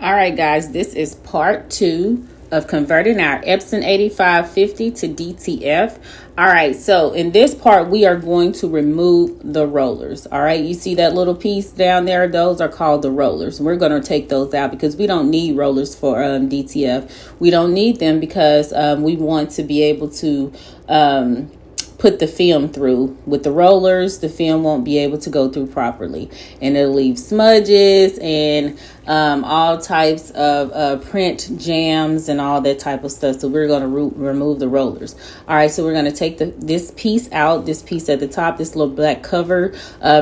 All right, guys, this is part 2 of converting our Epson 8550 to DTF. All right, so in this part, we are going to remove the rollers. All right, you see that little piece down there? Those are called the rollers. We're going to take those out because we don't need rollers for DTF. We don't need them because we want to be able to put the film through. With the rollers, the film won't be able to go through properly, and it'll leave smudges and all types of print jams and all that type of stuff. So we're going to remove the rollers. All right, so we're going to take this piece out, this piece at the top, this little black cover,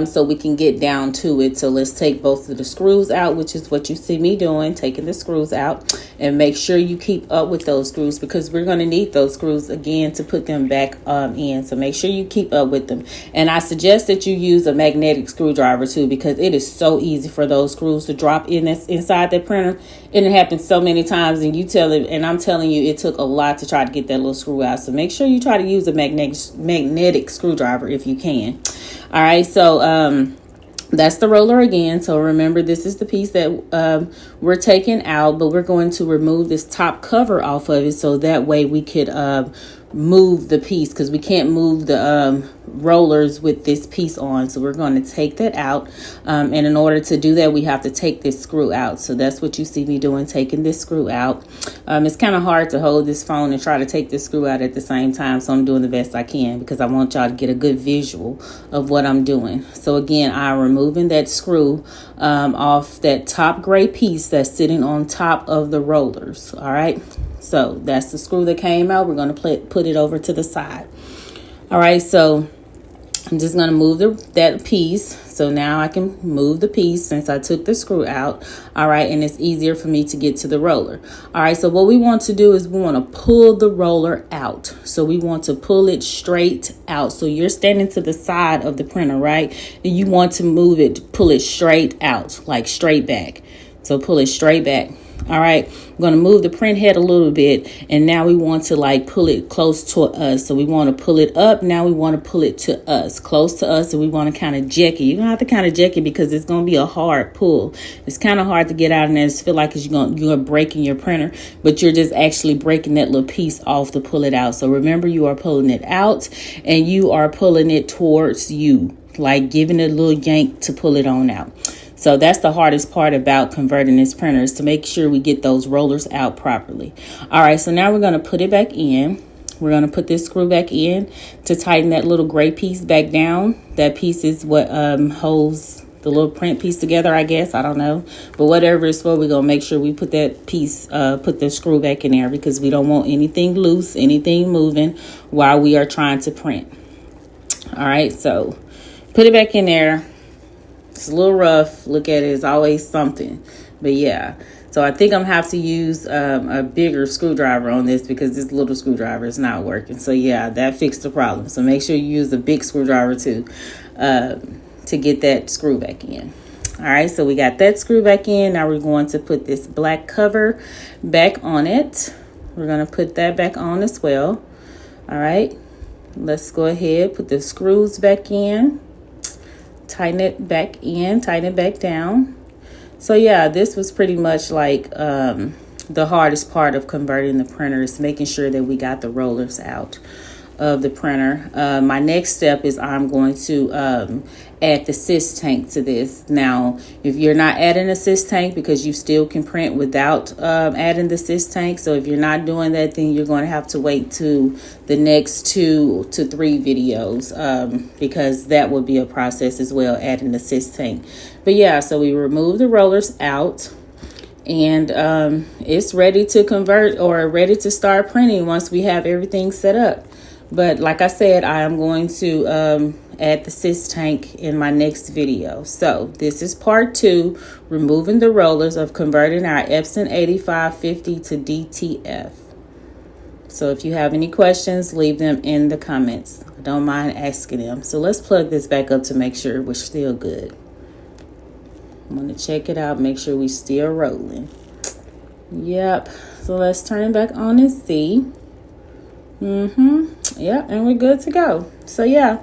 so we can get down to it. So let's take both of the screws out, which is what you see me doing, taking the screws out. And make sure you keep up with those screws because we're going to need those screws again to put them back in. So make sure you keep up with them. And I suggest that you use a magnetic screwdriver too, because it is so easy for those screws to drop in inside that printer. And it happens so many times, and I'm telling you, it took a lot to try to get that little screw out. So make sure you try to use a magnetic screwdriver if you can. All right, so that's the roller again. So remember, this is the piece that we're taking out, but we're going to remove this top cover off of it so that way we could move the piece, because we can't move the rollers with this piece on. So we're going to take that out, and in order to do that, we have to take this screw out. So that's what you see me doing, taking this screw out. It's kind of hard to hold this phone and try to take this screw out at the same time, so I'm doing the best I can because I want y'all to get a good visual of what I'm doing. So again, I'm removing that screw off that top gray piece that's sitting on top of the rollers. All right, so that's the screw that came out. We're going to put it over to the side. All right, so I'm just going to move that piece. So now I can move the piece since I took the screw out. All right, and it's easier for me to get to the roller. All right, so what we want to do is we want to pull the roller out. So we want to pull it straight out. So you're standing to the side of the printer, right? And you want to move it, pull it straight out, like straight back. So pull it straight back. All right, I'm going to move the print head a little bit, and now we want to like pull it close to us. So we want to pull it up. Now we want to pull it to us, close to us, and we want to kind of jack it. You're going to have to kind of jack it because it's going to be a hard pull. It's kind of hard to get out, and it's feel like you're breaking your printer, but you're just actually breaking that little piece off to pull it out. So remember, you are pulling it out, and you are pulling it towards you, like giving it a little yank to pull it on out. So that's the hardest part about converting this printer, is to make sure we get those rollers out properly. All right, so now we're going to put it back in. We're going to put this screw back in to tighten that little gray piece back down. That piece is what holds the little print piece together, I guess. I don't know. But whatever it's for, we're going to make sure we put that piece, put the screw back in there, because we don't want anything loose, anything moving while we are trying to print. All right, so put it back in there. It's a little rough. Look at it. It's always something. But yeah. So I think I'm going to have to use a bigger screwdriver on this because this little screwdriver is not working. So yeah, that fixed the problem. So make sure you use a big screwdriver too to get that screw back in. All right. So we got that screw back in. Now we're going to put this black cover back on it. We're going to put that back on as well. All right. Let's go ahead. Put the screws back in. Tighten it back in, tighten it back down. So yeah, this was pretty much like the hardest part of converting the printer, is making sure that we got the rollers out of the printer. My next step is I'm going to add the sys tank to this. Now, if you're not adding a sys tank, because you still can print without adding the sys tank, so if you're not doing that, then you're going to have to wait to the next 2 to 3 videos, because that will be a process as well, adding the sys tank. But yeah, so we remove the rollers out, and it's ready to convert, or ready to start printing once we have everything set up. But like I said, I am going to add the sys tank in my next video. So this is part 2, removing the rollers of converting our Epson 8550 to DTF. So if you have any questions, leave them in the comments. I don't mind asking them. So let's plug this back up to make sure we're still good. I'm going to check it out, make sure we're still rolling. Yep. So let's turn it back on and see. Yeah, and we're good to go. So yeah,